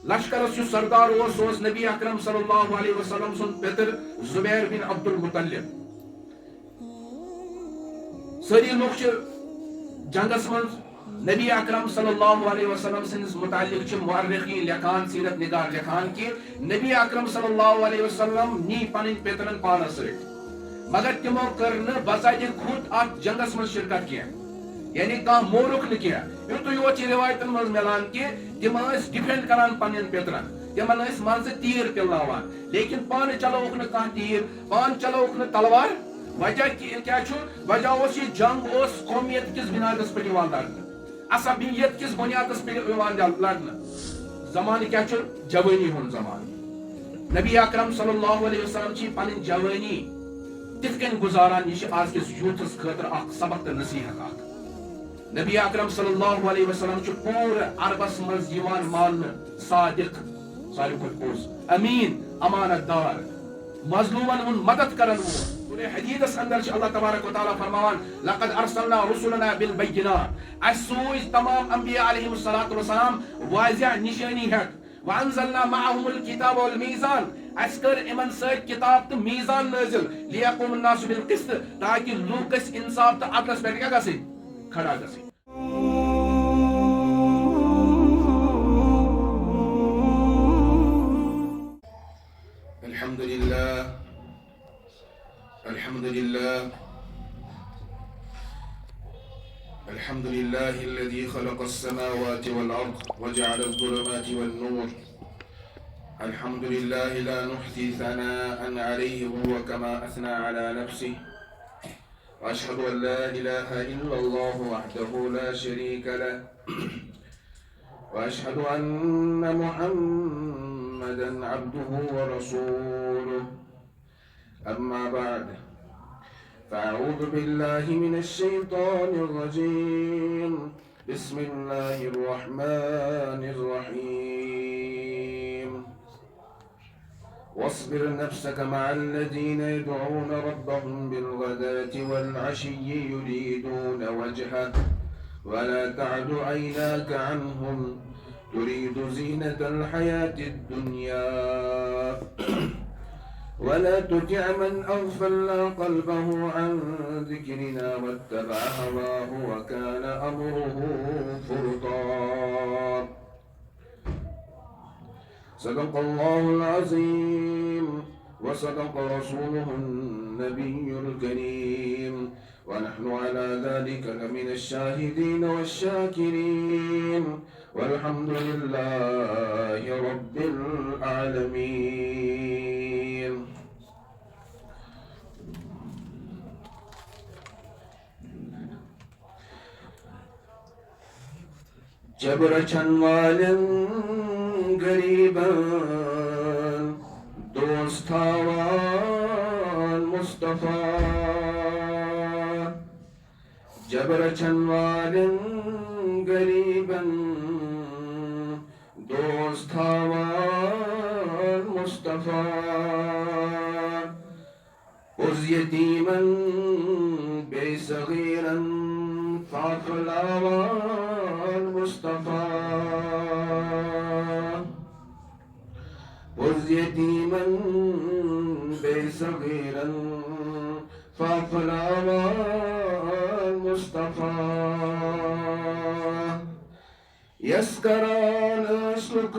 لشکرس سردار sauce نبی اکرم صلی اللہ علیہ وسلم سن پتر زبیر بن عبد المطلب سری لوگ جنگس من نبی اکرم صلی اللہ علیہ وسلم سنس متعلق مورخین لکھان سیرت نگار لکھان کہ نبی اکرم صلی اللہ علیہ وسلم نی پن پیترن پانس ست مگر تمو کر بذات خود ات جنگس من شرکت کی یعنی کھانا مورک نا یوت یوت روایتن مز ملان کہ تم ڈفینڈ کران پن پیترن تمن من تیر پلناوان لیکن پان چلوک نا تیر پان چلوک نا تلوار وجہ کیا وجہ اس یہ جنگ اس قومیت کس بنیادس پہ لڑنے عصبیت کس بنیادس پہ لڑنے زمانہ کیا جوانی ہند زمانہ نبی اکرم صلی اللہ علیہ وسلم چی پن جوانی تت کن گزاران یہ آج کس یوتھس خاطر اخ سبق تو نصیحت اخ نبی اکرم صلی اللہ علیہ وسلم پور عربس مز مان صادق ساروی کھت پوز امین امانت دار مظلومن ہن مدد کرن سورہ حدیدس اندر اللہ تبارک و تعالی فرمان لقد ارسلنا رسلنا بالبینات اسوز تمام انبیاء علیہم السلام واضح نشانی ہیت وانزلنا معهم الكتاب والميزان اسکر امن سید کتاب تو میزان نازل لیقوم الناس بالقسط تاکہ لوگ انصاف تو عدلس پہ کیا گژھِ کھڑا گژھِ الحمد لله الحمد لله الحمد لله الذي خلق السماوات والأرض وجعل الظلمات والنور الحمد لله لا نحصي ثناء عليه هو كما أثنى على نفسه وأشهد أن لا إله إلا الله وحده لا شريك له وأشهد أن محمدا عبده ورسوله أما بعد فأعوذ بالله من الشيطان الرجيم بسم الله الرحمن الرحيم واصبر نفسك مع الذين يدعون ربهم بالغداة والعشي يريدون وجهه ولا تعد عيناك عنهم تريد زينة الحياة الدنيا ولا تطع من أغفلنا قلبه عن ذكرنا واتبع هواه وكان أمره فرطا صدق الله العظيم وصدق رسوله النبي الكريم ونحن على ذلك لمن الشاهدين والشاكرين والحمد لله رب العالمين جبر چنوالن غریبان دوست تھاوان مصطفیٰ جبر چنوالن غریبان دوست تھاوان مصطفیٰ از یتیمن بے صغیرن فاخلاوان مصطفیٰ از یتیمن بے صغیرن فاخلاوان مصطفیٰ یسکران اسلک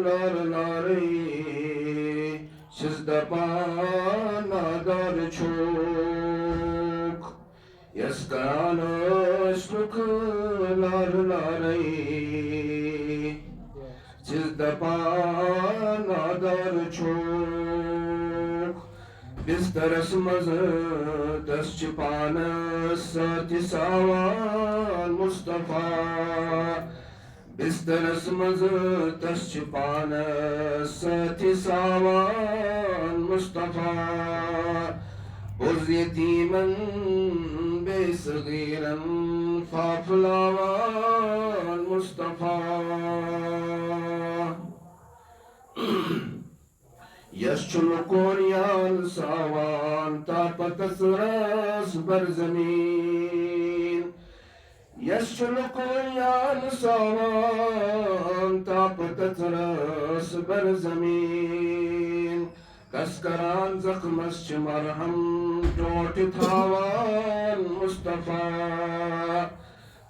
لار لاری شزدپان آدار چھوک یسکران اسلک لار لاری شزدپان آدار چھوک بسترس مز دس چپان ساتی ساوان مصطفیٰ بسترس مز دس چپان ساتی ساوان مصطفیٰ از یتیمن بے صغیرن فافلاوان مصطفیٰ یشچل کوریان ساوان تا پتس راس بر زمین يشلق ويان سوان طاقت ترس بر زمین کس کران زخمس چھ مرہم ٹوٹ تھاوان مصطفیٰ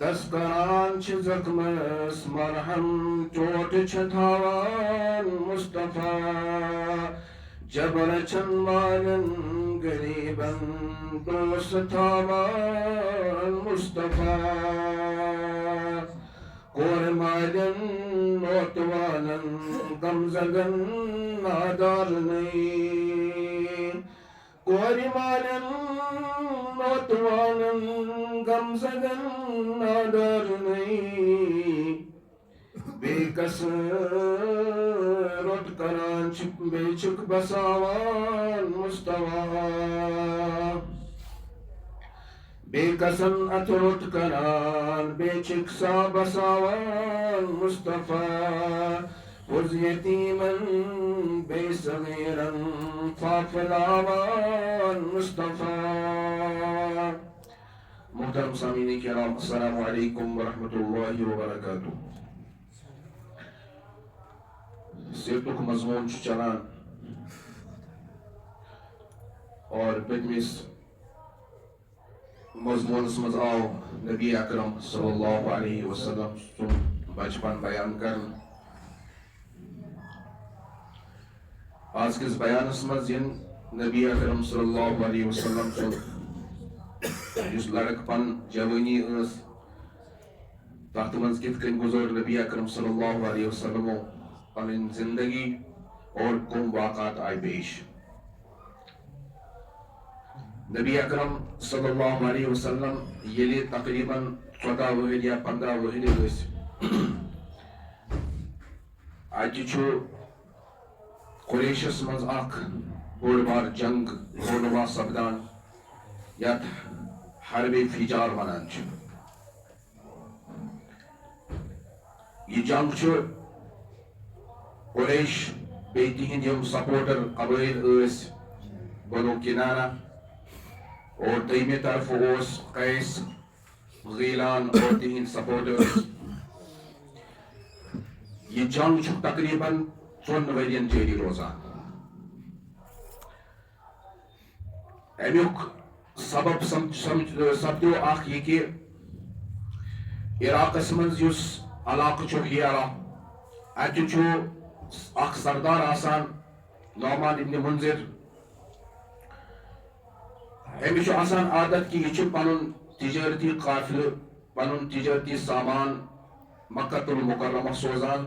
کس کران چھ زخمس مرہم ٹوٹ چھ تھاوان مصطفیٰ جبر چن والن غریبن دوست تھاوان مصطفیٰ کور مالن نوتوالن غم زدن نادار نہیں کور مالن نوتوالن غم زدن نادار نہیں بے کس روٹ کران بے چک بساوان مصطفیٰ بے کسن ات روٹ کران بے چک سا بساوان مصطفیٰ پرز یتیمن بے صغیرن فافلاوان مصطفیٰ. محترم سامعین کرام السلام علیکم ورحمۃ اللہ وبرکاتہ. سیرتک مضمون چلان اور پتمس مضمونس مز آو نبی اکرم صلی اللہ علیہ وسلم سن بچپن بیان کرن. آج کس بیانس مز ین نبی اکرم صلی اللہ علیہ وسلم سن جس لڑک پن جوانی اس تحت منز کت کن گزر نبی اکرم صلی اللہ علیہ وسلم پن زندگی اور کم واقعات آئی پیش. نبی اکرم صلی اللہ علیہ وسلم یلی تقریباً 14 وہر یا 15 وہر اس اچھو قریشس مز اخ بوڑ بار جنگ رونما سپدان یت حرب فجار ونان چھ. یہ جنگ چھ قریش بیٚیہِ تِہنٛدۍ یم سپورٹر قبائل اس بنو کنانہ اور دویمہِ طرف اوس قیس غیلان اور تِہنٛدۍ سپورٹرز. یہ جنگ چھ تقریباً 4 ورین جاری روزان. امیُک سبب سپدیو اکھ یہ کہ عراقس منٛز یُس علاقہٕ چھُ ہیرا اتہِ چھُ اخ سردار آسان نعمان ابن منذر. امس چھُ آسان عادت کہ یہ پنن تجارتی قافلہ پنن تجارتی سامان مکۃ المکرمہ سوزان.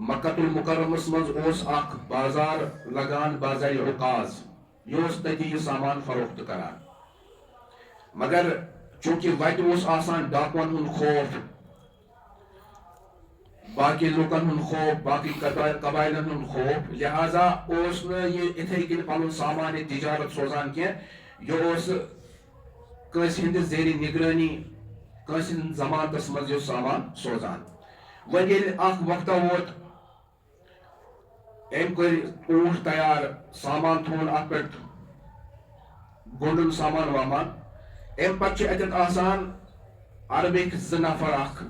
مکۃ المکرمس مز اوس اخ بازار لگان بازار عکاظ یہ اوس تتی یہ سامان فروخت کران. مگر چونکہ وتہِ اوس آسان ڈاکون ہند خوف باقی لوکن ہند خوف باقی قبائلن ہند خوف لہذا اوس نہ یہ اتھے کن پنن سامان تجارت سوزان کی یہ اوس کس ہندس زیر نگرانی کس ہند ضمانتس مز یہ سامان سوزان. وۄنۍ ییٚلہِ اکھ وقتہ ووت أمۍ کٔرۍ اونٛٹ تیار سامان تھوٚوُن اتھ پٮ۪ٹھ گوٚنڈُن سامان وامان. امہِ پتہٕ چھِ اتٮ۪تھ آسان عربٕکۍ 2 نفر اکھ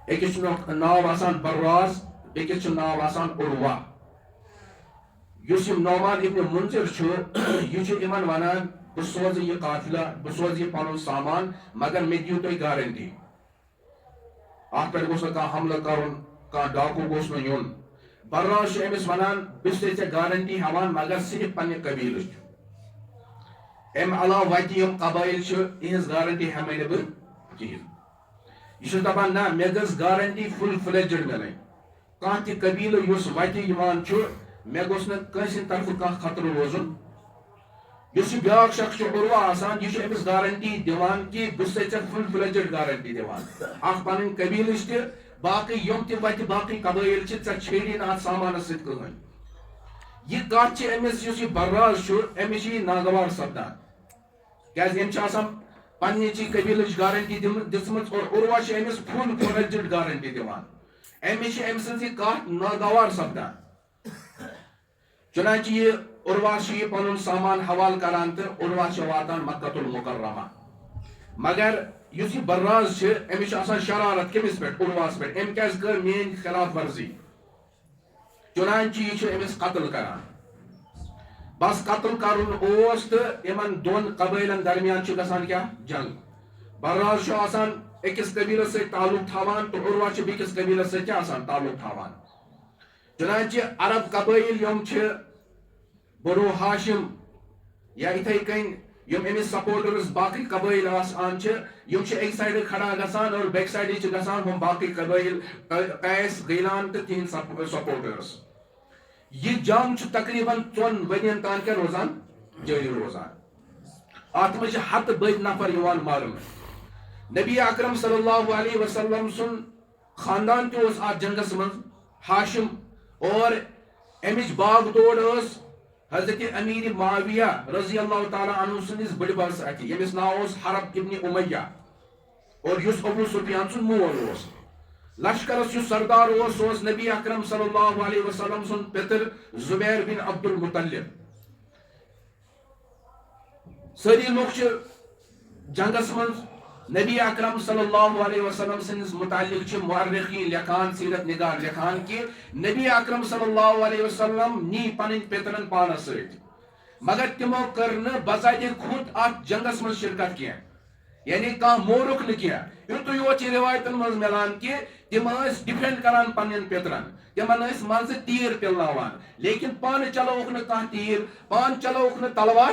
أکِس چھُ ناو آسان براز بیٚکِس چھُ ناو آسان عروہ. یُس یہِ نعمان ابن منذر چھُ یہِ چھُ یِمن ونان بہٕ سوزٕ یہِ قافلہ بہٕ سوزٕ یہِ پنُن سامان مگر مےٚ دِیِو تُہۍ گارنٹی اتھ پٮ۪ٹھ گوٚژھ نہٕ کانٛہہ حملہٕ کرُن کانٛہہ ڈاکوٗ گوٚژھ نہٕ یُن. براز چھُ أمِس ونان بہٕ چھُسے ژےٚ گارنٹی ہٮ۪وان مگر صرف پننہِ قبیلٕچ. امہِ علاوٕ وتہِ یِم قبٲیل چھِ یِہنٛز گارنٹی ہٮ۪مے نہٕ بہٕ کِہیٖنۍ. یہ چھُ دپان نہ مےٚ گٔژھ گارنٹی فُل فلیجڈ مِلٕنۍ. کانٛہہ تہِ قبیلہٕ یُس وتہِ یِوان چھُ مےٚ گوٚژھ نہٕ کٲنٛسہِ ہِنٛدِ طرفہٕ کانٛہہ خطرٕ روزُن. یُس یہِ بیٛاکھ شخص چھُ عروہ آسان یہِ چھُ أمِس گارنٹی دِوان کہ بہٕ چھُسے ژےٚ فُل فلیجڈ گارنٹی دِوان اکھ پنٕنۍ قبیلٕچ تہِ باقٕے یِم تہِ وتہِ باقٕے قبٲیل چھِ ژےٚ چھیڑی نہٕ اتھ سامانس سۭتۍ کٕہٕنۍ. یہ کتھ چھِ أمِس یُس یہِ براز چھُ أمِس چھِ یہِ ناگوار سپدان کیٛازِ أمۍ چھِ آسان پننچی قبیلٕچ گارنٹی دِژمٕژ اور عروہ چھِ أمِس فُل فلیجڈ گارنٹی دِوان. أمِس چھِ أمۍ سٕنٛز یہِ کتھ ناگوار سپدان. چنانچہ یہ عروہ چھُ یہِ پنُن سامان حوالہٕ کران تہٕ عروہ چھُ واتان مکۃ المکرمہ. مگر یُس یہِ براز چھِ أمِس چھِ آسان شرارت کٔمِس پٮ۪ٹھ عُروَس پٮ۪ٹھ أمۍ کیٛازِ کٔر میٛٲنۍ خلاف ورزی چُنانچہ یہِ چھُ أمِس قتل کران بس قتل کرُن اوس تہٕ یِمن دۄن قبٲیلن درمیان چھُ گژھان کیٛاہ جنگ براز چھُ آسان أکِس قبیلس سۭتۍ تعلق تھاوان تہٕ عُروہ چھُ بیٚکِس قبیلس سۭتۍ کیٛاہ آسان تعلق تھاوان چُنانچہ عرب قبٲیل یِم چھِ بنو ہاشم یا یِتھے کٔنۍ یِم أمِس سپورٹرز باقٕے قبٲیل آسان چھِ یِم چھِ اَکہِ سایڈٕ کھڑا گژھان اور بیٚکہِ سایڈٕ چھِ گژھان ہُم باقٕے قبٲیل قیس غیلان تہٕ تِہنٛدۍ سپورٹرز یہ جنگ چھُ تقریباً 2 ؤرین تام کیٛاہ روزان جٲری روزان اتھ منٛز چھِ ہتہٕ بٔدۍ نفر یِوان مارنہٕ نبی اکرم صلی اللہ علیہ وسلم سُنٛد خاندان تہِ اوس اتھ جنگس منٛز ہاشم اور امِچ باغ دوڑ ٲس حضرت امیر معاویہ رضی اللہ تعالیٰ عنہ سٕنٛدِس بٔڑِببَس اَتھِ ییٚمِس ناو اوس حرب ابن امیہ اور یُس ابو سفیان سُنٛد مول اوس لشکرس یُس سردار اوس سُہ اوس نبی اکرم صلی اللہ علیہ وسلم سُنٛد پِتٕر زبیر بن عبد المطلب سٲری لُکھ چھِ جنگس منٛز نبی اکرم صلی اللہ علیہ وسلم سٕنٛدِس متعلق چھِ مؤرخین لیکھان سیرت نگار لیکھان کہ نبی اکرم صلی اللہ علیہ وسلم نی پنٕنۍ پِترن پانس سۭتۍ مگر تِمو کٔر نہٕ بذاتِ خود اتھ جنگس منٛز شرکت کینٛہہ یعنی کانٛہہ مورُکھ نہٕ کینٛہہ یُتُے یوت چھِ رِوایتن منٛز مِلان کہ تِم ٲسۍ ڈِفینڈ کران پننٮ۪ن پِترن تِمن ٲسۍ منٛزٕ تیٖر پِلناوان لیکن پانہٕ چلووُکھ نہٕ کانٛہہ تیٖر پانہٕ چلووُکھ نہٕ تلوار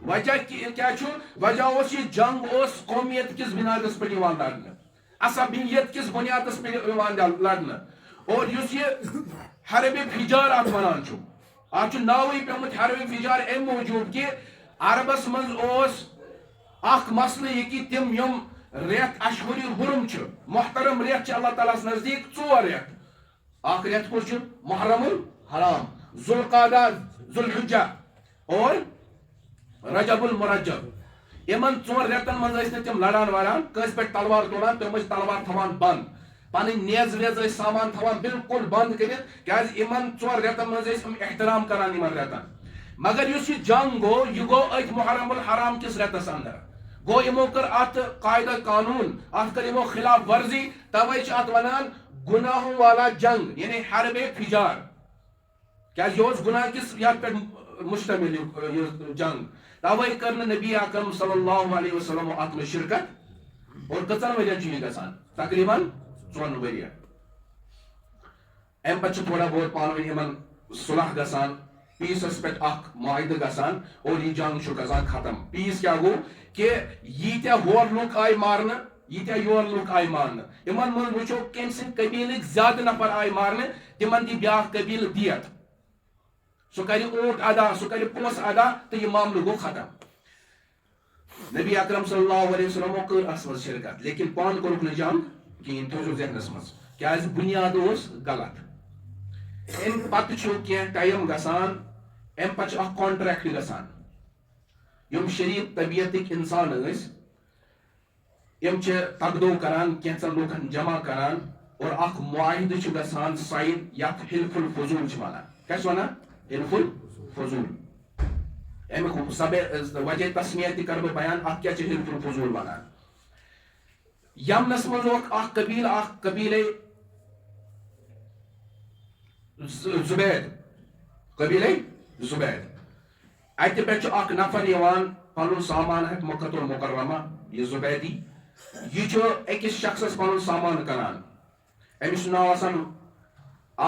وجہ کیٛاہ چھُ وجہ اوس یہِ جنگ اوس قومیت کِس بنیادس پٮ۪ٹھ یِوان لڑنہٕ عصبیت کِس بنیادس پٮ۪ٹھ یِوان لڑنہٕ اور یُس یہِ حربِ فجار اتھ ونان چھُ اتھ چھُ ناوٕے پیومُت حربِ فجار امہِ موٗجوٗب کہ عربس منٛز اوس اکھ مسلہٕ یہِ کہ تِم یِم رٮ۪تھ اشہُرِ حرم چھِ محترم رٮ۪تھ چھِ اللہ تعالیٰ ہس نزدیٖک 4 رٮ۪تھ اکھ رٮ۪تھ کُس چھُ محرم الحرام ذوالقعدہ ذوالحجہ اور رجب المرجب یِمن 4 رٮ۪تن منٛز ٲسۍ نہٕ تِم لڑان وڑان کٲنٛسہِ پٮ۪ٹھ تلوار تُلان تِم ٲسۍ تلوار تھاوان بنٛد پنٕنۍ نیز ویز ٲسۍ سامان تھاوان بالکل بنٛد کٔرِتھ کیٛازِ یِمن 4 رٮ۪تن منٛز ٲسۍ یِم احترام کران یِمن رٮ۪تن مگر یُس یہِ جنگ گوٚو یہِ گوٚو أتھۍ محرم الحرام کِس رٮ۪تس اندر گوٚو یِمو کٔر اتھ قاعدہ قانوٗن اتھ کٔر یِمو خلاف ورزی توے چھِ اتھ ونان گناہوں والا جنگ یعنی حربِ فجار کیٛازِ یہِ اوس گناہ کِس یتھ پٮ۪ٹھ مشتمل یہِ جنگ توے کٔر نہٕ نبی اکرم صلی اللہ علیہ وسلم اتھ منٛز شرکت اور کٔژن ؤرین چھُ یہِ گژھان تقریباً 2 ؤرین امہِ پتہٕ چھُ تھوڑا بہت پانہٕ ؤنۍ یِمن صلح گژھان پیٖسس پٮ۪ٹھ اکھ معاہدٕ گژھان اور یہِ جنگ چھُ گژھان ختم پیٖس کیٛاہ گوٚو کہ ییٖتیاہ ہور لُکھ آیہِ مارنہٕ ییٖتیاہ یور لُکھ آیہِ مارنہٕ یِمن منٛز وٕچھو کٔمۍ سٕنٛدۍ قبیٖلٕکۍ زیادٕ نفر آیہِ مارنہٕ تِمن دی بیٛاکھ قبیٖلہٕ دیت سُہ کرِ اونٹ ادا سُہ کرِ پونٛسہٕ ادا تہٕ یہِ معاملہٕ گوٚو ختم نبی اکرم صلی اللہ علیہ وسلمو کٔر اتھ منٛز شرکت لیکن پانہٕ کوٚرُکھ نہٕ جنگ کِہیٖنۍ تھٲوزیو ذہنس منٛز کیٛازِ بُنیاد اوس غلط امہِ پتہٕ چھُ کینٛہہ ٹایم گژھان امہِ پتہٕ چھُ اکھ کانٹریکٹ گژھان یِم شریٖف طبیعتٕکۍ انسان ٲسۍ یِم چھِ تقدو کران کینٛژن لوٗکن جمع کران اور اکھ معاہدٕ چھُ گژھان ساین یتھ حلف الفضوٗل چھِ ونان کیٛاہ چھِ ونان حلف الفضوٗل امیُک وجہ تسمیہ تہِ کرٕ بہٕ بیان اتھ کیٛاہ چھِ حلف الفضوٗل ونان یمنس منٛز اوس اکھ قبیٖلے زُبید اتہِ پٮ۪ٹھ چھُ اکھ نفر یِوان پنُن سامان ہٮ۪تھ مکۃ المکرمہ یہِ زُبیدی یہِ چھُ أکِس شخصس پنُن سامان کٕنان أمِس چھُ ناو آسان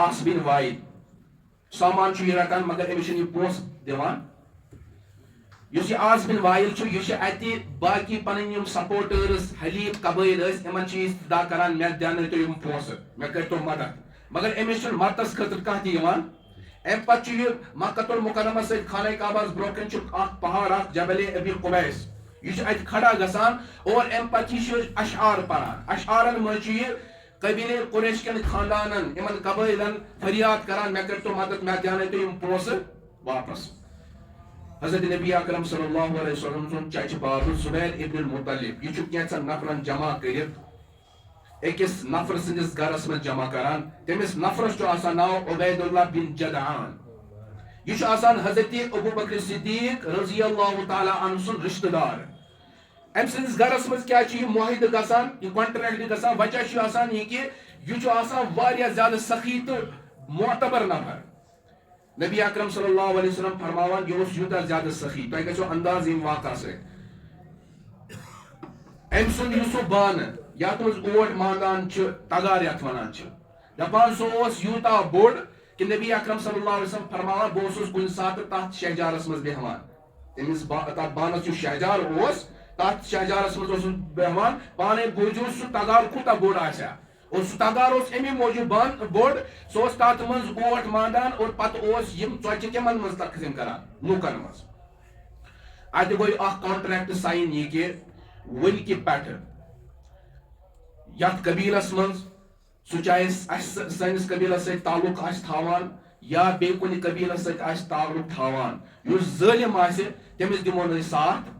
آس بن وائل سامان چھُ یہِ رٹان مگر أمِس چھُنہٕ یہِ پونٛسہٕ دِوان یُس یہِ آس بن وائل چھُ یہِ چھُ اَتہِ باقٕے پنٕنۍ یِم سپورٹٲرٕز حلیٖف قبٲیل ٲسۍ یِمن چھِ یہِ استدا کران مےٚ دیٛانٲیتو یِم پونٛسہٕ مےٚ کٔرۍتو مدد مگر أمِس چھُنہٕ مدتس خٲطرٕ کانٛہہ تہِ یِوان امہِ پتہٕ چھُ یہِ مکۃ المکرمہ سۭتۍ خانہ کعبس برونٛہہ کنہِ چھُ اکھ پہاڑ اکھ جبلِ ابی قبیس یہِ چھُ اَتہِ کھڑا گژھان اور امہِ پتہٕ یہِ چھُ اشعار پران اشعارن منٛز چھُ یہِ قبیلے قریش کٮ۪ن خاندانن یِمن قبٲیلن فریاد کران مےٚ کٔرۍتو مدد مےٚ دیٛانٲیتو یِم پونٛسہٕ واپس حضرت نبی اکرم صلی اللہ علیہ وسلم سُنٛد چچہِ بابہٕ زبیر ابن المطلب یہِ چھُ کینٛژن نفرن جمع کٔرِتھ أکِس نفر سٕنٛدِس گرس منٛز جمع کران تٔمِس نفرس چھُ آسان ناو عبید اللہ بن جدعان یہِ چھُ آسان حضرت ابو بکر صدیق رضی اللہ تعالیٰ عنہ سُنٛد رشتہٕ دار ام سندس گرس مز کیا یہ معاہدہ گسان یہ کانٹریکٹ گسان وجہ آسان یہ کہ یہ آسان واریاہ زیادہ سخی تو معتبر نفر نبی اکرم صلی اللہ علیہ وسلم فرماوان یہ یوتہ زیادہ سخی تہ گژھو انداز یم واقعہ سے ام سن سہ بانہ یتھ مز اوٹ ماندان تگار یتھ ونان دپان سہ یوتہ بوڑ کہ نبی اکرم صلی اللہ علیہ وسلم فرماوان بہت کن سات تحت شہجارس مز بہوان تمس تر بانس جو شہجار تحت شہجارس مز بہوان پانے بوجو سہ تگار کوتہ بوڑ آسیا اور سہ تگار امی موجود بوڑ سہ تر مز اوٹ ماندان اور پتہ یم ژۄچہِ کمن مز تقسیم کران لوکن مز اتہ گوٚو اکھ کانٹریکٹ سائن یہ کہ ونکہ پٮ۪ٹھٕ یتھ قبیلس مز سہ چاہے سٲنِس قبیلس سۭتۍ تعلق آسہِ تھاوان یا بیٚیہِ کُنہِ قبیلس سۭتۍ آسہِ تعلق تھاوان یُس ظٲلم آسہِ تٔمِس دِمو نہٕ أسۍ ساتھ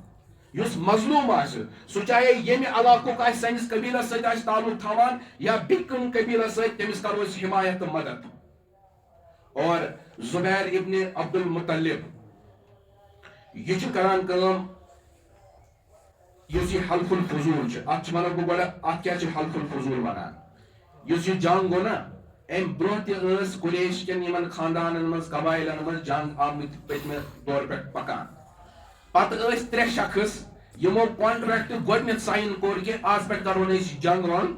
یُس مظلوم آسہِ سہ چاہے ییٚمہِ علاقُک آسہِ سٲنِس قبیلس سۭتۍ آسہِ تعلق تھاوان یا بیٚیہِ کُنہِ قبیلس سۭتۍ تٔمِس کرو أسۍ حمایت تہٕ مدد اور زبیر ابن عبد المطلب یہ چھُ کران کٲم یُس یہ حلف الفضول چھُ اتھ چھُ ونان بہٕ گۄڈٕ اتھ کیاہ چھُ حلف الفضول ونان یُس یہ جنگ گوٚو نا ام برونٛہہ تہِ ٲس قریش کٮ۪ن یمن خاندانن منٛز قبائلن منٛز جنگ آمٕتۍ پٔتمہِ دورٕ پٮ۪ٹھ پکان پتہٕ ٲسۍ ترٛےٚ شخص یمو کانٹریکٹ گۄڈنیتھ سائن کوٚر کہ آز پٮ۪ٹھ کرو نہٕ أسۍ جنگ وَن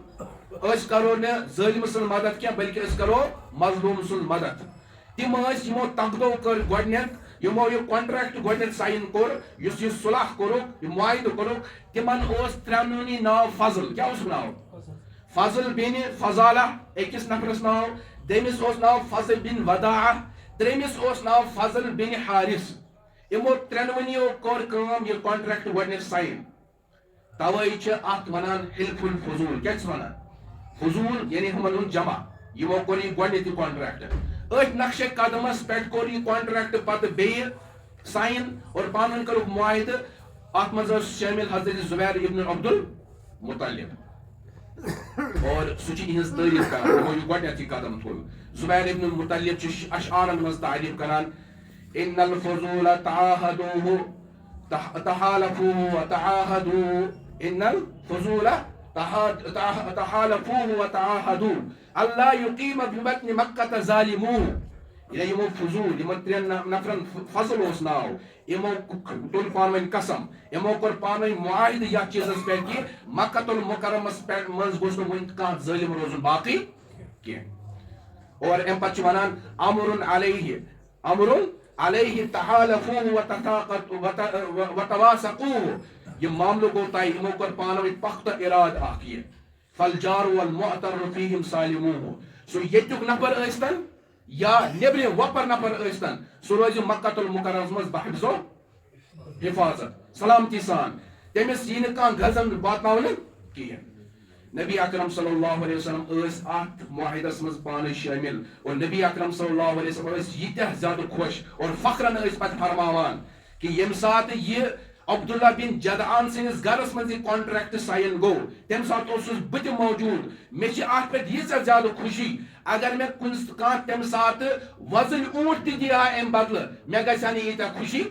أسۍ کرو نہٕ ظٲلمہٕ سٕنٛز مدد کینٛہہ بلکہ أسۍ کرو مظلوم سٕنٛز مدد تِم ٲسۍ یمو تقدو کٔر گۄڈنیتھ یمو یہ کانٹریکٹ گۄڈنیتھ سائن کوٚر یُس یہ صلح کوٚرُکھ یہ معاہدٕ کوٚرُکھ تمن اوس ترٛنوٕنی ناو فضل کیاہ اوسُکھ ناو فضل بن فضالہ أکِس نفرس ناو دٔیمِس اوس ناو فضل بن وداعہ ترٛیمِس اوس ناو فضل بن حارث یمو ترٛنوٕنیو کوٚر کٲم یہ کانٹریکٹ گۄڈنیتھ سائن توے چھِ اتھ ونان حلف الفضول کیاہ چھِ ونان فضول یعنی ہمن ہُنٛد جمع یمو کوٚر یہ گۄڈنیتھ یہ کانٹریکٹ أتھۍ نقشے قدمس پٮ۪ٹھ کوٚر یہ کانٹریکٹ پتہٕ بیٚیہِ سائن اور پانہٕ ؤنۍ کوٚرُکھ معاہدٕ اتھ منٛز ٲس شٲمِل حضرت زبیر ابن عبد المطلب اور سہ چھ یہنز تعریف کران یمو یہ گۄڈنیتھ یہ قدم تُل زبیر ابن المطلب چھ اشعارن منٛز تعریف کران ان الفضول تعاهدوه تحالفوه وتعاهدوا ان الفضول تحالفوه وتعاهدوا اللہ يقيم ببطن مكة ظالموه یعنی یمو فضول یمن ترین نفرن فضل اوس ناو یمو تُل پانہٕ ؤنۍ قسم یمو کوٚر پانہٕ ؤنۍ معاہدٕ یتھ چیٖزس پٮ۪ٹھ کہ مکۃ المکرمس پٮ۪ٹھ منٛز گوٚژھ نہٕ وۄنۍ کانٛہہ ظٲلم روزُن باقٕے کینٛہہ اور امہِ پتہٕ چھُ ونان امرن علیہ تحالفوه وتواسقوه یہ معاملہ گوٚو طے یمو کوٚر پانہٕ ؤنۍ پختہ ارادٕ اکھ یہ فالجار والمعتر فیہم سالموه سُہ ییٚتیُک نفر ٲسۍتن یا نیبرِم وۄپر نفر ٲسۍتن سُہ روزِ مکۃ المکرمس منٛز بحفظ و حفاظت سلامتی سان تٔمِس یی نہٕ کانٛہہ غضب واتناونہٕ کِہیٖنۍ نبی اکرم صلی اللہ علیہ وسلم ٲسۍ اتھ معاہدس منٛز پانے شٲمِل اور نبی اکرم صلی اللہ علیہ وسلم ٲسۍ ییٖتیاہ زیادٕ خۄش اور فخرن ٲسۍ پتہٕ فرماوان کہ ییٚمہِ ساتہٕ یہ عبداللہ بن جدعان سٕنٛدِس گرس منٛز یہ کانٹریکٹ سائن گوٚو تمہِ ساتہٕ اوسُس بہٕ تہِ موجوٗد مےٚ چھِ اتھ پٮ۪ٹھ ییٖژاہ زیادٕ خوشی اگر مےٚ کانٛہہ تمہِ ساتہٕ وۄزٕلۍ اوٗنٹ تہِ دِیہِ ہا امہِ بدلہٕ مےٚ گژھِ ہا نہٕ ییٖتیاہ خوشی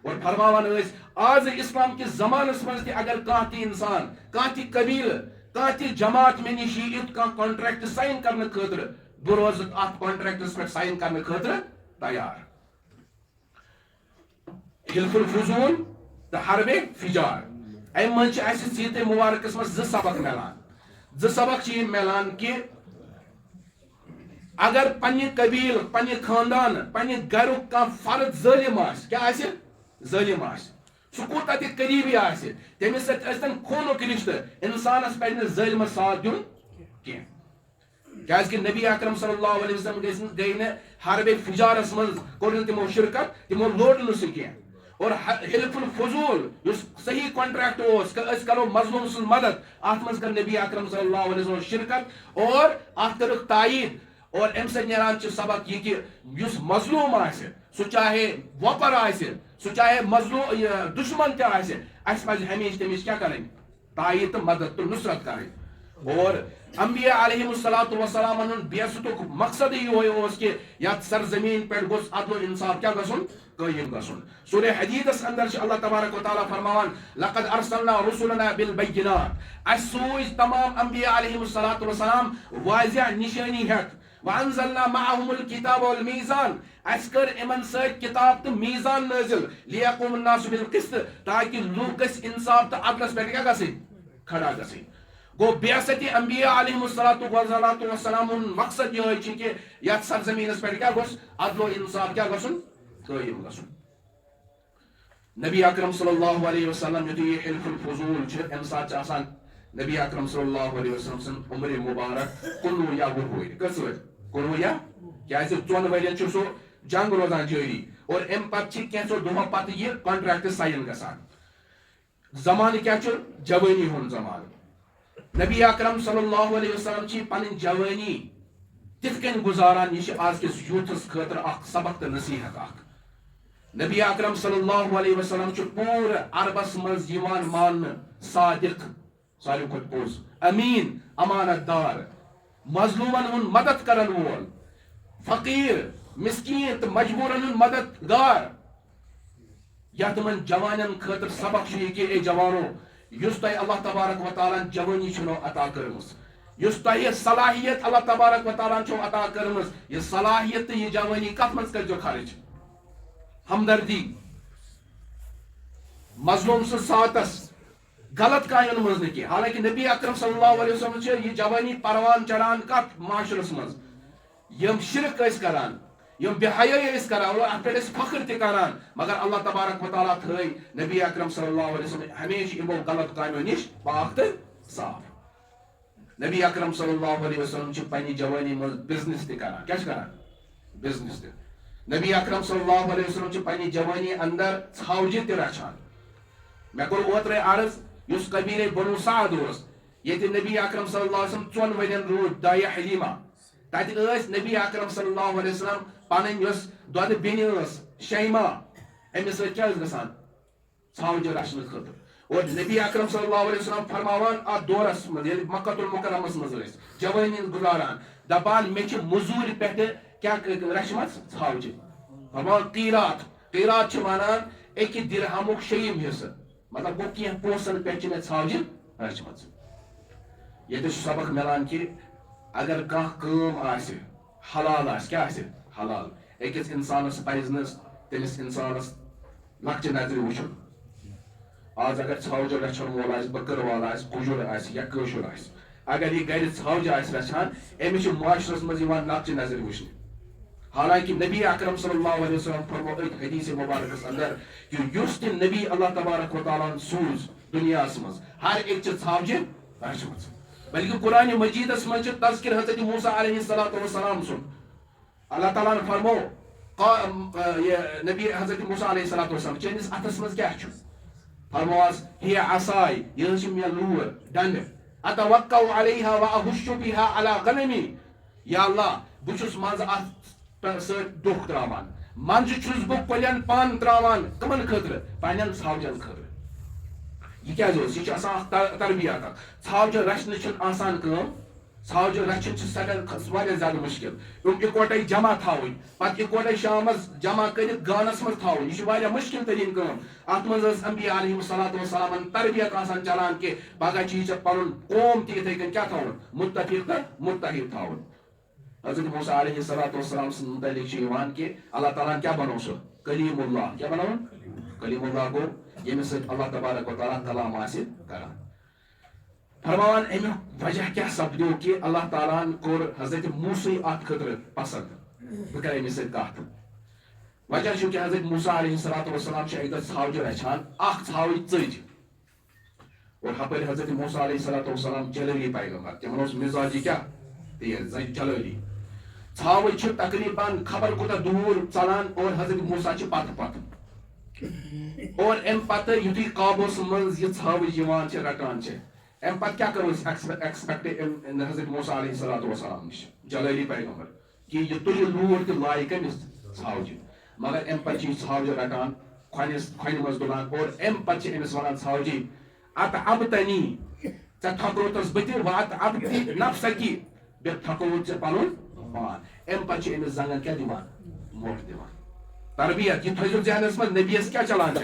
اور فرماوان ٲسۍ آز اسلام کِس زمانس منٛز تہِ اگر کانٛہہ تہِ انسان کانٛہہ تہِ قبیلہٕ کانٛہہ تہِ جماعت مےٚ نِش یی یُتھ کانٛہہ کانٹریکٹ سائن کرنہٕ خٲطرٕ بہٕ روزٕ اتھ کانٹریکٹس پٮ۪ٹھ سائن کرنہٕ خٲطرٕ تیار حلف الفضول تہٕ حرب فجار امہِ منٛز چھِ اسہِ سیٖرتِ مبارکس منٛز زٕ سبق چھِ یِم میلان کہ اگر پننہِ قبیلہٕ پننہِ خاندان پننہِ گرُک کانٛہہ فرد ظٲلم آسہِ کیٛاہ آسہِ ظٲلم آسہِ سُہ کوٗتاہ تہِ قریٖبی آسہِ تٔمِس سۭتۍ ٲسۍتن خوٗنُک رشتہٕ انسانس پزِ نہٕ ظٲلمس ساتھ دیُن کینٛہہ کیٛازِ کہ نبی اکرم صلی اللہ علیہ وسلم گٔے نہٕ حرب فجارس منٛز کوٚر نہٕ تِمو شرکت تِمو لوٚڑ نہٕ سُہ کینٛہہ اور حلف الفضول یُس صحیح کانٹریکٹ اوس أسۍ کرو مظلوم سٕنٛز مدد اتھ منٛز کٔر نبی اکرم صلی اللہ علیہ وسلم شرکت اور اتھ کٔرٕکھ تایید اور امہِ سۭتۍ نیران چھُ سبق یہ کہ یُس مظلوم آسہِ سُہ چاہے وۄپر آسہِ سُہ چاہے مظلوم دشمن تہِ آسہِ اسہِ پزِ ہمیشہِ تٔمِس کیٛاہ کرٕنۍ تایید تہٕ مدد تہٕ نصرت کرٕنۍ اور انبیاء علیہ الصلوۃ والسلام بیعتک مقصد یہ کہ یت سرزمین پہ گوس عدل و انصاف کیا گژھن قائم گژھن. سورہ حدیدس اندر اللہ تبارک و تعالیٰ فرماوان لقد ارسلنا رسولنا بالبینات اس سوز تمام انبیاء علیہ الصلوۃ والسلام واضح نشانی ہیت وانزلنا معهم الكتاب والميزان اس کر امن سۭتۍ کتاب تو میزان نازل لیقوم الناس بالقسط تاکہ لوگ انصاف تو عدلس پہ کیا گژھن کھڑا گژھن. گو بیعت انبیاء علیہ الصلوۃ والسلام مقصد یہ کہ یت سرزمینس پہ کیا گوس عدل و انصاف کیا گژھن قائم گژھن. نبی اکرم صلی اللہ علیہ وسلم یہ حلف الفضول ام سات آسان نبی اکرم صلی اللہ علیہ وسلم سن عمر مبارک 19 یا 20 کس ور 19 یا کیازِ 4 ورین سو جنگ روزان جاری اور ام پتہ کینژو دۄہو پتہ یہ کانٹریکٹ سائن گژھان. زمانہ کیا جوانی ہن زمانہ. نبی اکرم صلی اللہ علیہ وسلم چی پن جوانی تت کن گزاران یہ آز کس یوتھس خاطر اخ سبق تو نصیحت اخ. نبی اکرم صلی اللہ علیہ وسلم پور عربس مز مان صادق ساروی کھت پوز امین امانت دار مظلومن ہن مدد کرن وول فقیر مسکین تو مجبورن ہن مددگار. یت من جوانن خاطر سبق یہ کہ اے جوانو یس تہ اللہ تبارک و تعالیٰ جوانی چھنو عطا کرمس یس تہ صلاحیت اللہ تبارک و تعالیٰ چھو عطا کرمس یہ صلاحیت یہ جوانی کت مز کر جو خرچ ہمدردی مظلوم سے ساتس غلط کامن مز نہ کی. حالانکہ نبی اکرم صلی اللہ علیہ وسلم یہ جوانی پروان چڑھان کت معاشرس مز یم شرک اس کران یم بے حیائی اس کران ات پہ فخر تہ کران مگر اللہ تبارک و تعالیٰ تھے نبی اکرم صلی اللہ علیہ وسلم ہمیشہ یمو غلط کامو نش پاک تو صاف. نبی اکرم صلی اللہ علیہ وسلم پنہ جوانی مز بزنس تہ کران کیا کران بزنس تہ. نبی اکرم صلی اللہ علیہ وسلم پنہ جوانی اندر ژھاوجہ تہ رچھان. مے کور اوترے عرض اس قبیلے بنو سعد یہ نبی اکرم صلی اللہ علیہ وسلم 4 ورین روٗد دایہ حلیمہ تتہ نبی اکرم صلی اللہ علیہ وسلم پن دۄدٕ بیٚنہِ شیما امس کیا گژھان ژھاوجہ رچھنہٕ خاطر. اور نبی اکرم صلی اللہ علیہ وسلم فرماوان ات دورس مز مکہ المکرمس مز جوانی گزاران دپان مے مزور پہ کیا رچمت ژھاوجہ. فرمان قیرات قیرات ونان اکہ درہمک 6 حصہ مطلب گو کی پونسن پہ مے ژھاوجہ رچمت. یہ سبق ملان کہ اگر کم حلال کیا حلال اکس انسانس پزن تمس انسانس لکچہ نظر وچن. آج اگر ژھاوجہ رچھن وول بکر وول کجر یا کشر اگر یہ گر ژھاوجہ رچھان امس معاشرس مز لکچہ نظر وچن. حالانکہ نبی اکرم صلی اللہ علیہ وسلم فرمو حدیث مبارکس اندر کہ یس تہ نبی اللہ تبارک و تعالیٰ سوز دنیا مز ہر ایک ژھاوجہ رچمت. بلکہ قرآن مجیدس من تذکر حضرت موسیٰ علیہ السلام سن. اللہ تعالیٰ نے فرمو نبی حضرت موسیٰ علیہ السلام چنس اتس مز کیا فرمواس ہی عصائی یہ مے لور ڈنڈ اتوقع علیہا واہش بہا علی غنمی. یا اللہ بچس مز ات سۭتۍ دۄکھ تراوان منزٕ چھُس بہٕ کۄلٮ۪ن پن تراوان کمن خٲطرٕ پننٮ۪ن ژھاوجن خٲطرٕ. یہ کیا یہ آسان تربیت ژھاوجہ رچھنہ چھن آسان کٲم. ژھاوجہ رچھن سکن واریاہ زیادہ مشکل. اکوٹے جمع تھاون پتہ اکوٹے شامس جمع کرت گانس مز تھاون یہ واریاہ مشکل ترین کٲم. ات مز انبیاء علیہ الصلوۃ والسلام تربیت آسان چلان کہ پگہ چھ پن قوم تہ اتھے کن کیا تھاون متفق تو متحد تھاون. حضرت موسیٰ علیہ الصلوۃ والسلام سن متعلق کہ اللہ تعالیٰ کیا بنو سو کلیم اللہ. کیا بنو کلیم اللہ گو یمس اللہ تبارک و تعالیٰ کلام کران. فرماوان امیک وجہ کیا سپدو کہ اللہ تعالیٰ کور حضرت موسیٰ ات خاطر پسند بہ کر امس کت. وجہ کہ حضرت موسیٰ علیہ السلام اکہ ژھاوجہ رچھان اخ ژھاوج ژج اور ہپر حضرت موسیٰ علیہ السلام جلالی پیغمبر تمن مزاجی کیا تیز جلالی. ژھاوج تقریباً خبر کوتاہ دور ژلان اور حضرت موسیٰ پتہ پتہ اور ام پتہ یتھی قابوس مز یہ ژھاوج رٹان ام پتہ کیا کرو ایکسپیکٹ حضرت موسیٰ علیہ السلام نش جلالی پیغمبر کہ یہ تل لور تو لائے کمس ژھاوجہ. مگر ام پتہ ژھاوجہ رٹان کھۄنہِ مز تلان اور ام پتہ امس ونان ژھاوجی ات ابتنی تھکروتس بت وات اب نفسکی بے تھکوت پن پان ام پہ امس زنگن کیا دان موٹ دان تربیت یہ تھو ذہنس من نبیس کیا چلان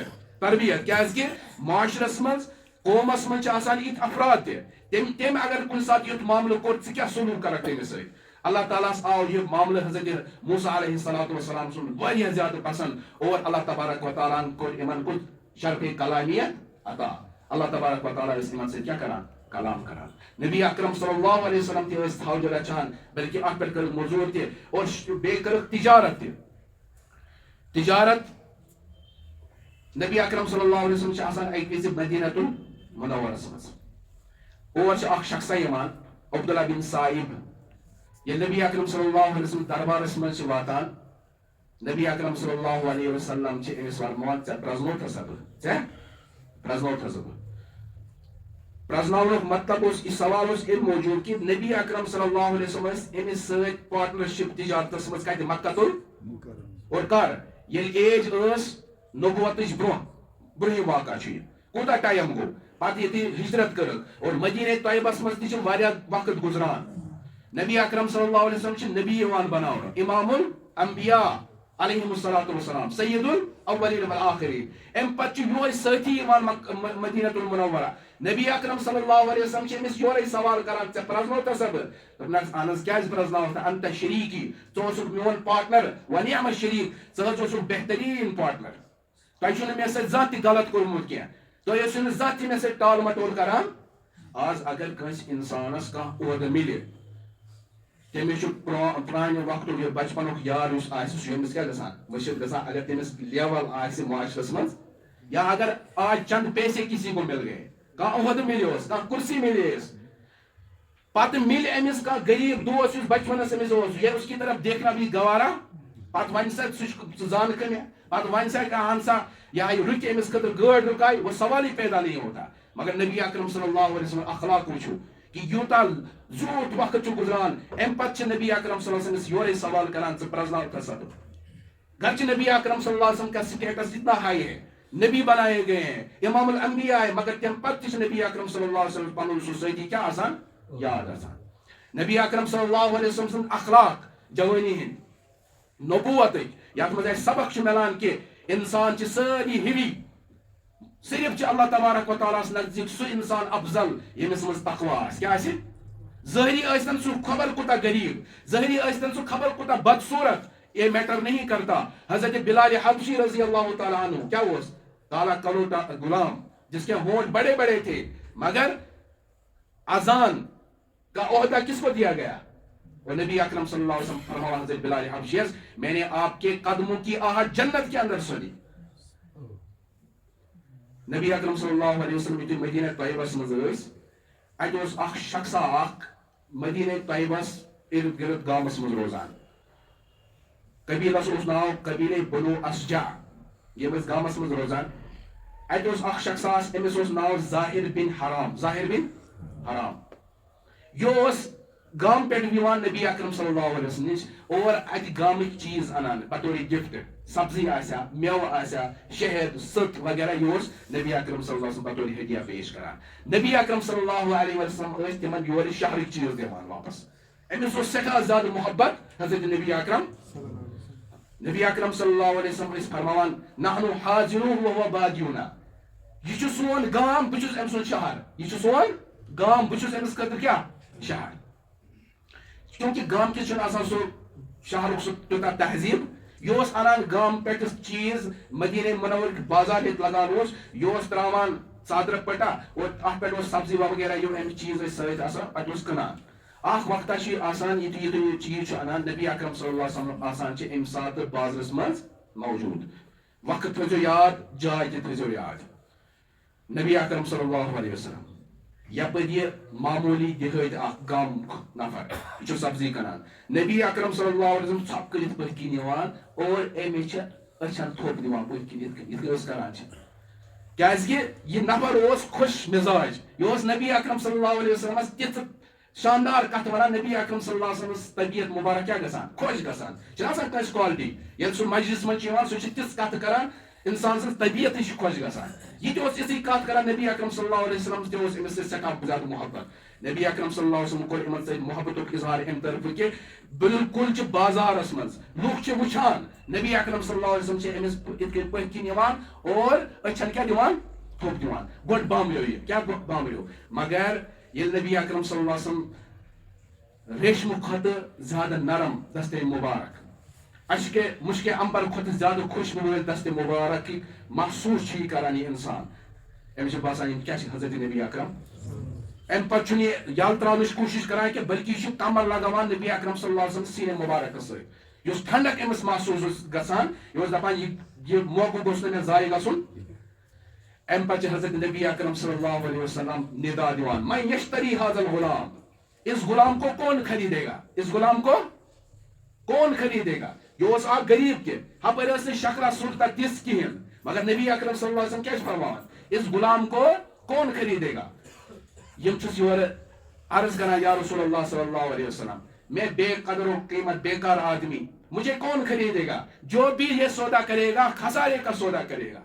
تربیت کیا معاشرس من قومس من یت افراد تم اگر کن سات یت معاملہ کور کیا سلوک کرک تمس سی اللہ تعالیٰ آو یہ معاملہ حضرت موسیٰ علیہ السلام سن واریاہ زیادہ پسند اور اللہ تبارک و تعالیٰ کور امن کن شرف کلامیت عطا اللہ تبارک و تعالیٰ اس امن سے کیا کران کلام کران نبی اکرم صلی اللہ علیہ وسلم تہ تھوجہ رچان بلکہ ات پہ کر موضوع تہ اور بے کر تجارت تہ تجارت نبی اکرم صلی اللہ علیہ وسلم آسان اکس مدینۃ المنورس مز اور اخ شخصا یوان عبداللہ بن صائب یہ نبی اکرم صلی اللہ علیہ وسلم دربارس مز واتان نبی اکرم صلی اللہ علیہ وسلم امس ورمان ژے پرزنوتھا سب ژے پرزنوتھا سب پرزناؤنک مطلب اس سوال اس موجود کہ نبی اکرم صلی اللہ علیہ وسلم امس ست پارٹنرشپ تجارتس مز کت مکہ اور کر یل ایج اس نبوتچ برہم واقع کوتاہ ٹائم گو پتہ یہ ہجرت کر اور مدینہ طیبس مز تہ وقت گزران نبی اکرم صلی اللہ علیہ وسلم نبی یوان بناون امام الانبیاء علیہ السلام سید الاولین والآخرین ام پتہ یہ ساتھی یوان مدینہ المنورہ نبی اکرم صلی اللہ علیہ وسلم امس یورے سوال کران ژے پرزنوتھا سب دپنس اہن حظ کیاز پرزناوتھا انت شریکی ژٕ اوسُکھ میون پارٹنر ونعم الشریک ژٕ حظ اوسُکھ بہترین پارٹنر تۄہہِ چھُنہٕ مےٚ سۭتۍ زانٛہہ تہِ غلط کوٚرمُت کینٛہہ تُہۍ ٲسِو نہٕ زانٛہہ تہِ مےٚ سۭتۍ ٹال مٹول کران آز اگر کٲنٛسہِ اِنسانس کانٛہہ عہدٕ مِلہِ تٔمِس چھُ پرانہِ وقتُک یہِ بچپنُک یار یُس آسہِ سُہ چھُ أمِس کیاہ گژھان مٔشِد گژھان اگر تٔمِس لیول آسہِ معاشرس منٛز یا اگر آج چند پیسے کسی کو مل گئے کانٛہہ عہدٕ مِلیوس کانٛہہ کُرسی مِلیس پتہٕ مِلہِ أمِس کانٛہہ غریٖب دوس یُس بچپنس أمِس اوس یہ اس کی طرف دیکھنا بھی گوارا پتہٕ وَنہِ سا ژٕ زانکھٕ مےٚ پتہٕ وَنہِ سا کانٛہہ اہن سا یا رُکہِ أمِس خٲطرٕ گٲڑۍ رُکاے وہ سوال ہی پیدا نہیں ہوتا مگر نبی اکرم صلی اللہ علیہ وسلم اخلاق وٕچھو کہ یوٗتاہ زیوٗٹھ وقت چھُ گُزران امہِ پتہٕ چھِ نبی اکرم صلی اللہ علیہ وسلم یورے سوال کران ژٕ پرزناوکھا سب گرچہ نبی اکرم صلی اللہ علیہ وسلم کا سٹیٹس اتنا ہائی ہے نبی بنائے گئے ہیں امام الانبیاء ہے مگر تم پتہ چھ نبی اکرم صلی اللہ علیہ وسلم پنن سوسائٹی کیا آسان یاد آسان نبی اکرم صلی اللہ علیہ وسلم سن اخلاق جوانی ہند نبوت یتھ مز سبق ملان کہ انسان چھ ساری ہوی صرف چھ اللہ تبارک و تعالیٰ نزدیک سہ انسان افضل یمس مز تقوی آس کیا آسہ ظاہری ٲسۍتن سہ خبر کوتاہ غریب ظاہری ٲسۍتن سہ خبر کوتاہ بدصورت یہ میٹر نہیں کرتا حضرت بلال حبشی رضی اللہ تعالیٰ عنہ کیا وہ کالا کلوٹا غلام جس کے ہونٹ بڑے بڑے تھے مگر اذان کا عہدہ کس کو دیا گیا اور نبی اکرم صلی اللہ علیہ وسلم فرمایا حضرت بلال حبشی میں نے آپ کے قدموں کی آہٹ جنت کے اندر سنی نبی اکرم صلی اللہ علیہ وسلم یتھُے مدینہ طیبس مز اتہ اوس اکھ شخصا اکھ مدینہ طیبس ارد گرد گامس مز روزان قبیلس اوس ناو قبیلے بنو اسجع یم گامس مز روزان اتہ اوس اکھ شخصا امس اوس ناو ظاہر بن حرام ظاہر بن حرام یہ اوس گام پہ نبی اکرم صلی اللہ علیہ وسلم نش اور اتہ گامک چیز انان بطور گفٹ سبزی آسیا میو آسیا شہد ست وغیرہ یہ اوس نبی اکرم صلی اللہ علیہ وسلم بطور ہدیہ پیش کران نبی اکرم صلی اللہ علیہ وسلم ٲسۍ تمن یور شہرک چیز دِوان واپس امس اوس سٹھاہ زیادہ محبت حضرت نبی اکرم صلی اللہ علیہ وسلم ٲسۍ فرماوان نحن حاضرون وهو بادیونا یہ چھُ سون گام بہٕ چھُس أمۍ سُنٛد شہر یہ چھُ سون گام بہٕ چھُس أمِس خٲطرٕ کیٛاہ شہر کیونکہ گام کس چھُنہٕ آسان سُہ شہرُک سُہ تیوٗتاہ تہذیٖب یہ اوس انان گام پٮ۪ٹھ چیٖز مدینہ منورٕکۍ بازار ییٚتہِ لگان اوس یہ اوس تراوان ژادرٕ پٹا اور اتھ پٮ۪ٹھ اوس سبزی وغیرہ یِم اَمِکۍ چیٖز ٲسۍ سۭتۍ آسان پتہٕ اوس کٕنان اکھ وقتہ چھُ آسان یِتھُے یِتھُے یہِ چیٖز چھُ انان نبی اکرم صلی اللہ علیہ وسلم آسان چھِ امہِ ساتہٕ بازرس منٛز موجوٗد وقت تھٲیزیو یاد جاے تہِ تھٲیزیو یاد نبی اکرم صلی اللہ علیہ وسلم یپٲرۍ یہ معموٗلی دِہٲتۍ اکھ گامُک نفر یہِ چھُ سبزی کٕنان نبی اکرم صلی اللہ علیہ وسلم ژھۄپہٕ کٔرِتھ پٔتھۍ کِنۍ یِوان اور أمِس چھِ أچھن تھوٚپ دِوان پٔتھۍ کِنۍ یِتھ کٔنۍ أسۍ کران چھِ کیازکہِ یہِ نفر اوس خۄش مِزاج یہِ اوس نبی اکرم صلی اللہ علیہ وسلمس تِژھ شاندار کتھ ونان نبی اکرم صلی اللہ علیہ وسلمس طبیعت مبارک کیٛاہ گژھان خۄش گژھان چھِنہ آسان کٲنٛسہِ کالٹی ییٚلہِ سُہ مجلس منٛز چھُ یِوان سُہ چھُ تِژھ کتھ کران انسان سن طبیعت خوش گژھان یہ تہ اسی کت کران نبی اکرم صلی اللہ علیہ وسلم تہ امس سٹھاہ زیادہ محبت نبی اکرم صلی اللہ علیہ وسلم کور امن سی محبت اظہار ام طرف کہ بالکل بازارس من لوگ وچھان نبی اکرم صلی اللہ علیہ وسلم امس ات پتھ کن اور اچھن کیا دان تھوپ دان گوڑ بامریو یہ کیا بامریو مگر یل نبی اکرم صلی اللہ علیہ وسلم ریشم کھت زیادہ نرم دست مبارک اشک مشک امبر کھت زیادہ خوشبو دست مبارک محسوس چھ کران یہ انسان امس باسان کیا حضرت نبی اکرم ام پتہ یل ترانچ کوشش کران کہ بلکہ یہ کمر لگاوان نبی اکرم صلی اللہ علیہ وسلم سین مبارک ست اس ٹھنڈک امس محسوس گژھان یہ دپان یہ موقع گوس نا ضائع گژھن ام پتہ حضرت نبی اکرم صلی اللہ علیہ وسلم ندا دیوان میں یشتری هذا الغلام اس غلام کو کون خریدے گا اس غلام کو کون خریدے گا یہ اس آپ غریب کے ہپر اس نے شکلہ صورتہ تس کہین مگر نبی اکرم صلی اللہ علیہ وسلم کیا فرمان اس غلام کو کون خریدے گا یم چھس یور عرض کرنا یا رسول اللہ صلی اللہ علیہ وسلم میں بے قدر و قیمت بیکار آدمی مجھے کون خریدے گا جو بھی یہ سودا کرے گا خسارے کا سودا کرے گا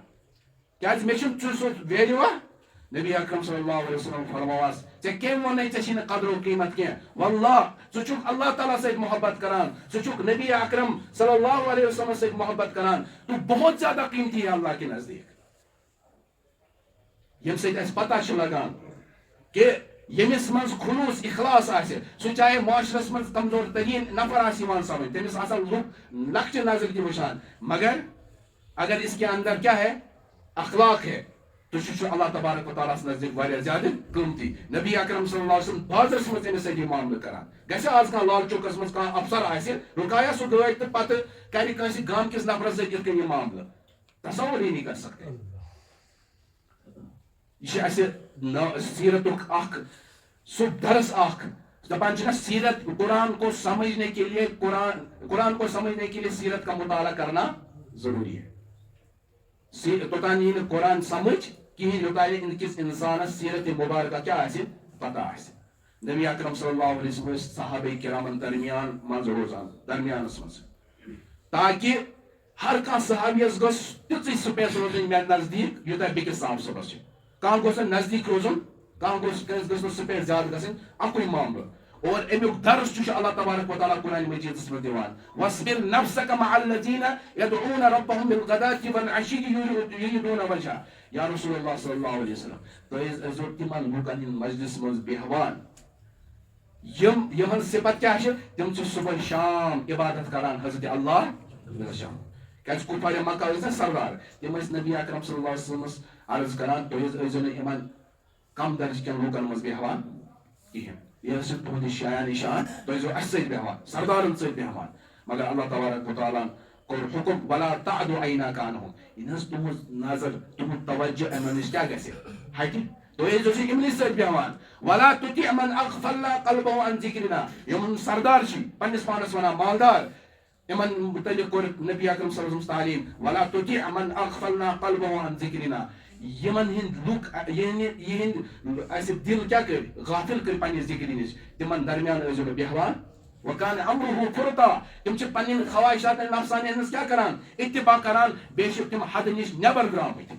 کیا میں سو ویلیو نبی اکرم صلی اللہ علیہ وسلم فرماواس ژے کم ون ژے قدر و قیمت کی واللہ ژٕ چھُکھ اللہ تعالیٰ سۭتۍ محبت کران ژٕ چھُکھ نبی اکرم صلی اللہ علیہ وسلم سۭتۍ محبت کران تو بہت زیادہ قیمتی ہے اللہ کے نزدیک یم سۭتۍ اَسہِ پتہ چھِ لگان کہ یمس من خلوص اخلاص آسہِ سُہ چاہے معاشرس من کمزور ترین نفر آسہِ یوان سمجھ تمس آسان لوگ لکچہ نظر تہ وچھان مگر اگر اس کے اندر کیا ہے اخلاق ہے تو اللہ تبارک و تعالیٰ نزدیک واریاہ زیادہ قیمتی نبی اکرم صلی اللہ علیہ وسلم بازرس من امس سۭتۍ معاملہ کران گژھِ آز کانٛہہ لال چوکس من کانٛہہ افسر آسہِ رُکایا سُہ گٲڑۍ تہٕ پتہٕ کرِ کٲنٛسہِ گام کِس نفرس سۭتۍ یِتھ کٔنۍ یہِ معاملہٕ تصور ہی نہیں کر سکتے یہ اسہ سیرتک اخ سو درس اخ دپان سیرت قرآن کو سمجھنے کے لیے قرآن کو سمجھنے کے لیے سیرت کا مطالعہ کرنا ضروری ہے توتان یہ قرآن سمجھ کہین یوتان انکس انسانس سیرت مبارکہ کیا آسہ پتہ آسہ نبی اکرم صلی اللہ علیہ وسلم صحابہ کرامن درمیان مز روزان درمیانس مز تاکہ ہر کھانا صحابیس گوس تیژ سپیس روزن مے نزدیک یوتہ بیکس صاحب صبح کان گوس نزدیک روزن کان گوس سپیس زیادہ گھن اکوئی معاملہ اور امیک درس اللہ تبارک و تعالیٰ قرآن مجیدس من دیوان واصبر نفسك مع الذين يدعون ربهم بالغداة والعشي يريدون وجهه یا رسول اللہ صلی اللہ علیہ وسلم تو تمن لوکن ہند مجلس مز بیہوان یمن صفت کیا تم صبح شام عبادت کران حضرت اللہ شام کیا کپوار مکہ سردار تم نبی اکرم صلی اللہ علیہ وسلم عرض کران تو یمن کم درج کن لوکن مز بیہوان کہین یہ تہد شایان شان تو اس بیہوان سردارن ست بیہوان مگر اللہ تبارک و تعالیٰ کور حکم ولا تعد عیناک عنہم یہ تہذ نظر تہد توجہ امن نش کیا گھس ہٹہ تو یہ امن ست بیہوان ولا تطع من اغفلنا قلبه عن ذکرنا یم سردار پنس پانس ونان مالدار امن متعلق کور نبی اکرم صلی اللہ علیہ وسلم تعلیم ولا تطع من اغفلنا قلبه عن ذکرنا یمن ہند لوک یہ اس دل کیا کر غافل کر پنہ ذکر نش تمن درمیان ازو بیہوان وکان امره فرطا تم پن خواہشات نفسانی ہنس کیا کران اتباع کران بے شک تم حد نش نبر درامت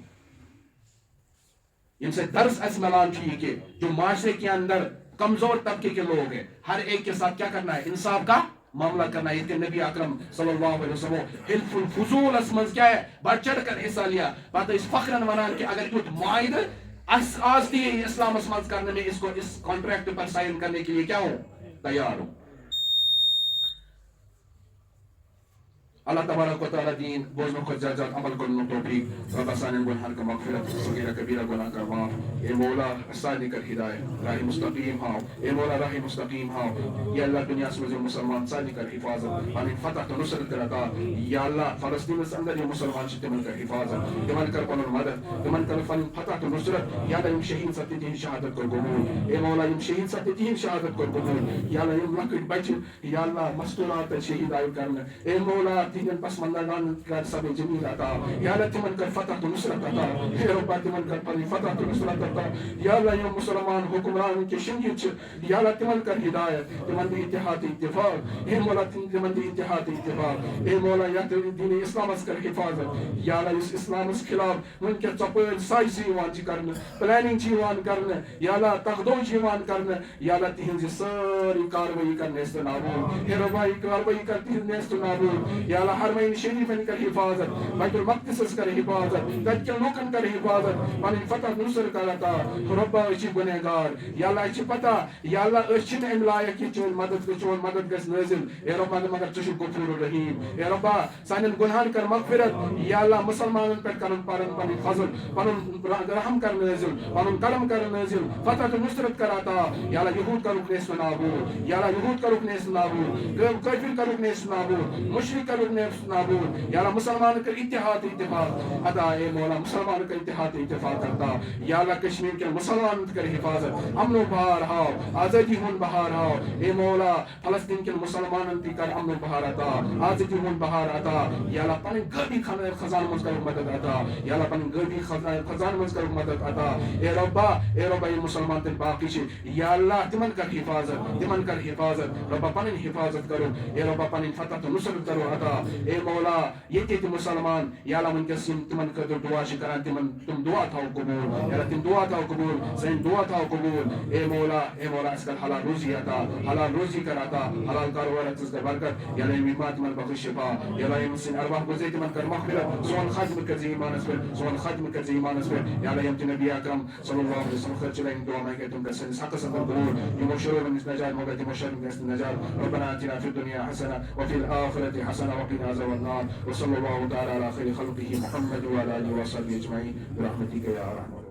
یم سے درس اس ملان یہ کہ جو معاشرے کے اندر کمزور طبقے کے لوگ ہیں ہر ایک کے ساتھ کیا کرنا ہے انصاف کا معاملہ کرنا ہے. نبی اکرم صلی اللہ علیہ وسلم حلف الفضول اسمز کیا ہے بڑھ چڑھ کر حصہ لیا. پتہ اس فخرن ونان کہ اگر یوت معاہدہ آج دی اسلام اسمز کرنے میں اس کو اس کانٹریکٹ پر سائن کرنے کے لیے کیا ہوں تیار ہوں. اللہ تبارک و تعالی دین بوزنوں کو زیادہ عمل کرنے توفیق رب آسان گناہوں کا مغفرت صغیرہ کبیرہ گناہ کا معاف. اے مولا آسانی کر ہدایت راہ مستقیم ہاؤ. اے مولا راہ مستقیم ہاؤ. یا اللہ دنیا سے مسلمان سانی کر حفاظت پانی فتح تو نصرت کر عطا. یا اللہ فلسطین سے اندر یہ مسلمان تمن کر حفاظت تمن کر پنن مدد تمن کر فن فتح تو نصرت. یا اللہ یم شہید ستی تین شہادت کر قبول. اے مولا یم شہید ستی تین شہادت کر قبول. یا اللہ یم لکٹ بچ یا اللہ مستورات شہید آئے کرنا. اے مولا تہندین پسماندگان کر صبر جمیل عطا یا اللہ تمن کر فتح تو نصرت عطا اے رب تمن کر پنی فتح تو نصرت عطا یا اللہ یہ مسلمان حکمران کے شنگیت یا اللہ تمن کر ہدایت تمن دی اتحاد اتفاق اے مولا تمن دی اتحاد اتفاق اے مولا یا دین اسلام اس کر حفاظت یا اللہ اس اسلام اس خلاف من کے چپل سائز یوان چھ کرنے پلاننگ چھ یوان کرنے یا اللہ تقدو چھ یوان کرنے یا اللہ تہنز ساری کاروائی کرنے است نابود اے رب کاروائی کر تہنز است نابود یا اللہ حرمین شریفن کر حفاظت بیت المقدس کر حفاظت تت کے لوکن کر حفاظت پن فتح نصر کر عطا رب اچ گنہگار یا اللہ اچ پتہ یا اللہ اچ چھ ام لائق کہ چون مدد گس نازل اے رب مگر چھ غفور رحیم اے رب سانن گناہن کر مغفرت یا اللہ مسلمانن پر کرن پن فضل پن رحم کر نازل پن کرم کر نازل فتح نصرت کر عطا یا اللہ یہود کا رکن اس نابود یا اللہ یہود کا رکن اس نابود کافر کا رکن اس نابود مشرک کا رکن اس نابود یا اللہ مسلمان کا اتحاد اتفاق عطا اے مولا مسلمان کا اتحاد اتفاق کرتا یا اللہ کشمیر کے مسلمان کر حفاظت امن و بہار ہاؤ آزادی ہون بہار ہاؤ اے مولا فلسطین کے مسلمان تی کر امن و بہار عطا آزادی ہون بہار عطا یا اللہ پن گڑی خزان مز کر مدد عطا یا اللہ پن گڑی خزان مز کر مدد عطا اے رب یہ مسلمان تے باقی یا اللہ تمن کر حفاظت رب پن حفاظت کرو اے رب پن فتح تو نصرت کرو عطا اے مولا یہ تے مسلمان یا اللہ من کے تمن کر دعا کران تم دعا تھاو قبول یا اللہ تم دعا تھاو قبول سین دعا تھاو قبول اے مولا اس کا حلال روزی عطا حلال روزی کر عطا حلال کاروبار اس کا برکت یا اللہ بیمات من بخش شفا یا اللہ مسلم ارواح گزیت من کر مغفرت سون ختم کر ایمان اس پر سون ختم کر ایمان اس پر یا اللہ یم نبی اکرم صلی اللہ علیہ وسلم خرچ لیں دعا میں کہ تم کا سن حق صدر قبول يمشرون من نجات موجات مشر من النجات ربنا آتنا في الدنيا حسنة وفي الآخرة حسنة وقنا عذاب النار وصلى الله تعالى على خير خلقه محمد وعلى آله وصحبه أجمعين برحمتك يا أرحم الراحمين.